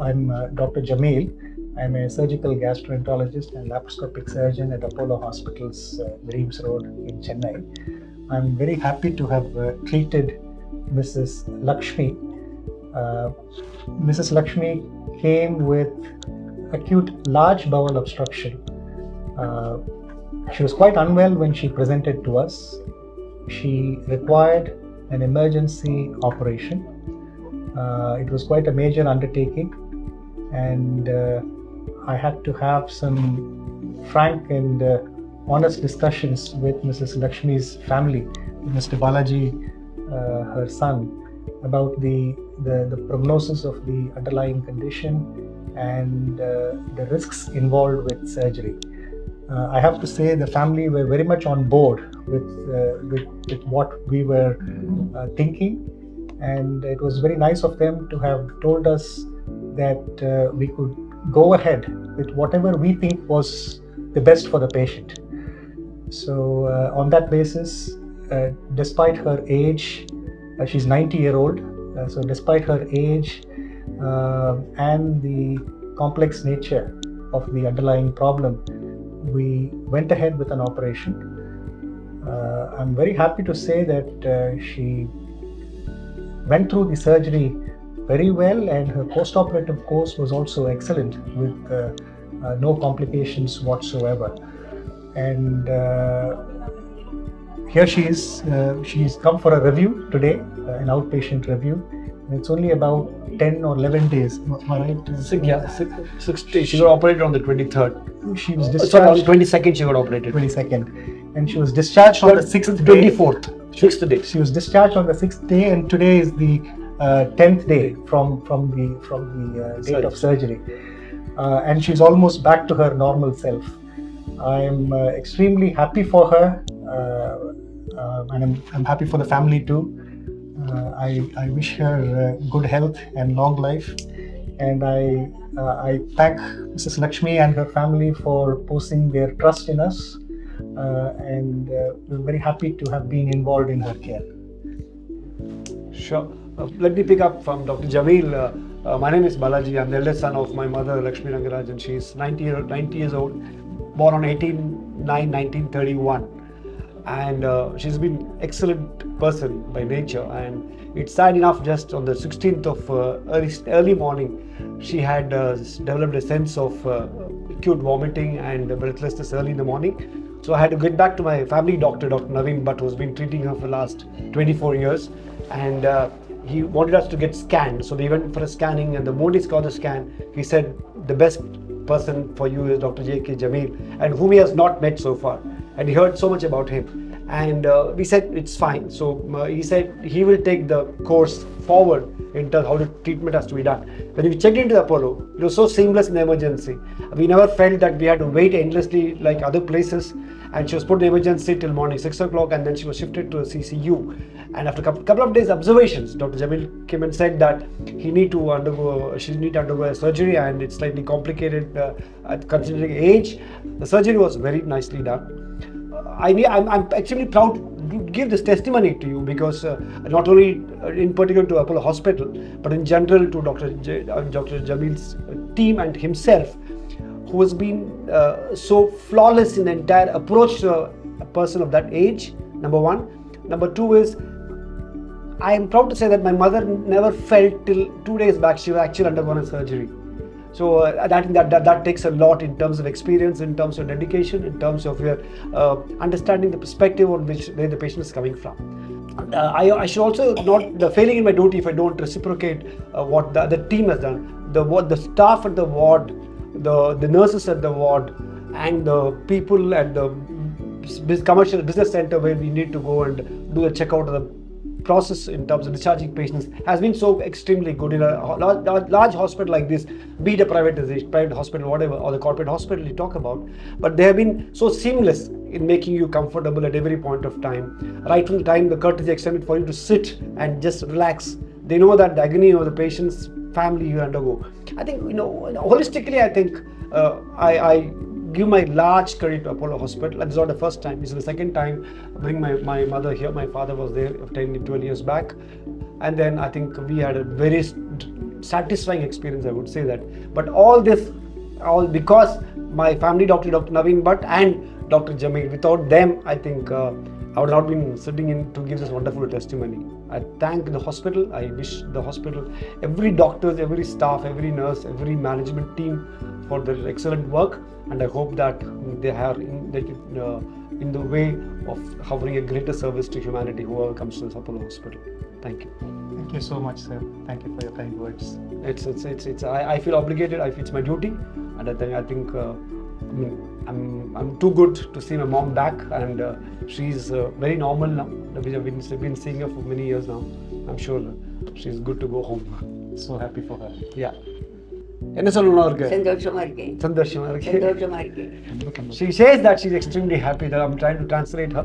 I'm Dr. Jamil. I'm a surgical gastroenterologist and laparoscopic surgeon at Apollo Hospitals, Reeves Road in Chennai. I'm very happy to have treated Mrs. Lakshmi. Mrs. Lakshmi came with acute large bowel obstruction. She was quite unwell when she presented to us. She required an emergency operation. It was quite a major undertaking, and I had to have some frank and honest discussions with Mrs. Lakshmi's family, Mr. Balaji, her son, about the prognosis of the underlying condition and the risks involved with surgery. I have to say the family were very much on board with what we were thinking, and it was very nice of them to have told us that we could go ahead with whatever we think was the best for the patient. So on that basis, despite her age, she's 90-year-old, so despite her age and the complex nature of the underlying problem, we went ahead with an operation. I'm very happy to say that she went through the surgery very well, and her post-operative course was also excellent with no complications whatsoever. And here she is. She's come for a review today, an outpatient review. And it's only about 10 or 11 days. Am I right? 6 days. She got operated on the 23rd. She was discharged. Sorry, on the 22nd she got operated. 22nd. And she was discharged on the 6th day. 24th. 6th day. She was discharged on the 6th day, and today is the 10th day from the date of surgery. And she's almost back to her normal self. I'm extremely happy for her, and I'm happy for the family too. I wish her good health and long life, and I thank Mrs. Lakshmi and her family for posing their trust in us, and we're very happy to have been involved in her care. Sure. Let me pick up from Dr. Jamil. My name is Balaji. I'm the eldest son of my mother, Lakshmi Rangarajan. She's 90 years old, born on 18/9/1931. And she's been excellent person by nature, and it's sad enough just on the 16th of early morning she had developed a sense of acute vomiting and breathlessness early in the morning. So I had to get back to my family doctor, Dr. Naveen Bhatt, who's been treating her for the last 24 years, and he wanted us to get scanned. So they went for a scanning, and the moment he got the scan, he said the best person for you is Dr. J.K. Jamil, and whom he has not met so far. And he heard so much about him, and we said it's fine. So he said he will take the course forward in terms of how the treatment has to be done. When we checked into the Apollo, it was so seamless in the emergency. We never felt that we had to wait endlessly like other places. And she was put in emergency till morning 6 o'clock, and then she was shifted to a CCU. And after a couple of days observations, Dr. Jamil came and said that she need to undergo a surgery, and it's slightly complicated considering age. The surgery was very nicely done. I'm actually proud to give this testimony to you, because not only in particular to Apollo Hospital, but in general to Dr. Jamil's team and himself, who has been so flawless in the entire approach to a person of that age, number one. Number two is, I am proud to say that my mother never felt till 2 days back she was actually undergone a surgery. So I think that takes a lot in terms of experience, in terms of dedication, in terms of your understanding the perspective on where the patient is coming from. I should also not failing in my duty if I don't reciprocate what the team has done. The staff at the ward, the nurses at the ward, and the people at the commercial business center where we need to go and do a checkout of the process in terms of discharging patients has been so extremely good in a large hospital like this, be it a private hospital, whatever, or the corporate hospital you talk about. But they have been so seamless in making you comfortable at every point of time. Right from the time the curtain is extended for you to sit and just relax, they know that the agony of the patient's family you undergo. I think, holistically, I think I give my large credit to Apollo Hospital. This is not the first time. This is the second time I bring my mother here. My father was there 10, 12 years back. And then I think we had a very satisfying experience, I would say that. But all because my family doctor, Dr. Naveen Bhatt and Dr. Jamil, without them, I think I would not been sitting in to give this wonderful testimony. I thank the hospital. I wish the hospital, every doctor, every staff, every nurse, every management team for their excellent work, and I hope that they are in the way of offering a greater service to humanity whoever comes to this Apollo Hospital. Thank you. Thank you so much, sir. Thank you for your kind words. I feel obligated. It's my duty, and I think I'm too good to see my mom back, and she's very normal now. I've been seeing her for many years now. I'm sure she's good to go home. So happy for her. Yeah. என்ன சொல்லணும் அவருக்கு? சந்தோஷமா இருக்கேன். சந்தோஷமா இருக்கு. சந்தோஷமா இருக்கேன். She says that she's extremely happy that I'm trying to translate her.